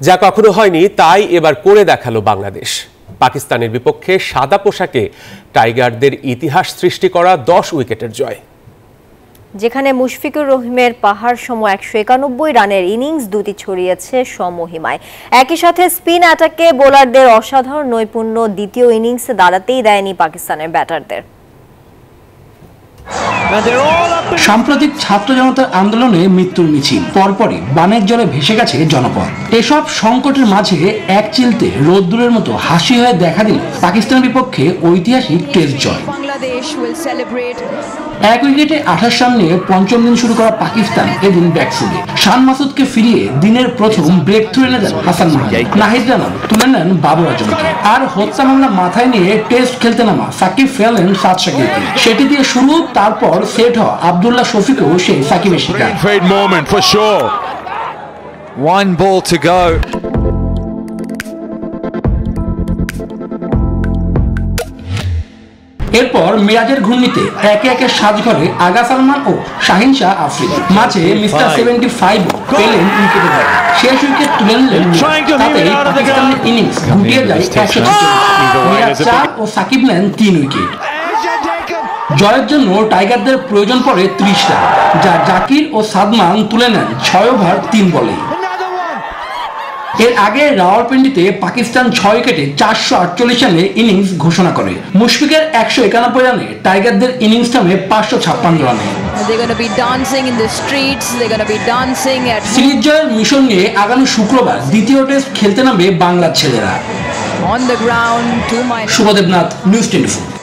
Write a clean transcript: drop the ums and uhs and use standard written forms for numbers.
যা কখনো হয়নি তাই এবার করে দেখালো বাংলাদেশ। পাকিস্তানের বিপক্ষে সাদা পোশাকে টাইগারদের ইতিহাস সৃষ্টি করা 10 উইকেটের জয়। যেখানে মুশফিকুর রহিমের পাহাড় সম 191 রানের ইনিংস দুটি ছড়িয়েছে সমহিমায়, একই সাথে স্পিন অ্যাটাকে বোলারদের অসাধারণ নৈপুণ্য দ্বিতীয় ইনিংসে দাঁড়াতেই দেয়নি পাকিস্তানের ব্যাটারদের। সাম্প্রতিক ছাত্র জনতার আন্দোলনে মৃত্যুর মিছিল, পরপরই বানের জলে ভেসে গেছে জনপদ। এসব সংকটের মাঝে এক চিলতে রোদ্দুরের মতো হাসি হয়ে দেখা দিল পাকিস্তানের বিপক্ষে ঐতিহাসিক টেস্ট জয়। এক উইকেটে 28 রান নিয়ে পঞ্চম দিন শুরু করা পাকিস্তান এদিন ব্যাকফুটে। শান মাসুদকে ফিরিয়ে দিনের প্রথম ব্রেক থ্রু এনে দেন হাসান মাহমুদ। নাহিদ রানা তুলে নেন বাবর আজমকে। আর হত্যা মামলা মাথায় নিয়ে টেস্ট খেলতে নামা সাকিব ফেলেন 7 সাকিবকে। সেটি দিয়ে শুরু, তারপর সেট হয় আব্দুল্লাহ শফিকও সেই সাকিবের শিকার। One ball to go. এরপর মিরাজের ঘূর্ণিতে একে একে সাজঘরে আগা সালমান ও শাহিন শাহ আফ্রিদি। মাঝে মিস্টার 75 পেলেন উইকেটে ধরে। শেষ উইকেট তুলে নিলেন। তাতেই পাকিস্তানের ইনিংস গুটিয়ে যায় 146। মিরাজ 4 ও সাকিব নেন 3 উইকেট। জয়ের জন্য টাইগারদের প্রয়োজন পড়ে 30 রান, যা জাকির ও সাদমান তুলে নেন 6 ওভার 3 বলে। এর আগে রাওয়ালপিন্ডিতে পাকিস্তান 6 উইকেটে 448 রানে ইনিংস ঘোষণা করে। মুশফিকের 191 রানে টাইগারদের ইনিংস থামে 556 রানে। সিরিজ জয়ের মিশন নিয়ে আগামী শুক্রবার দ্বিতীয় টেস্ট খেলতে নামবে বাংলার ছেলেরা। শুভদেবনাথ, নিউজ 24।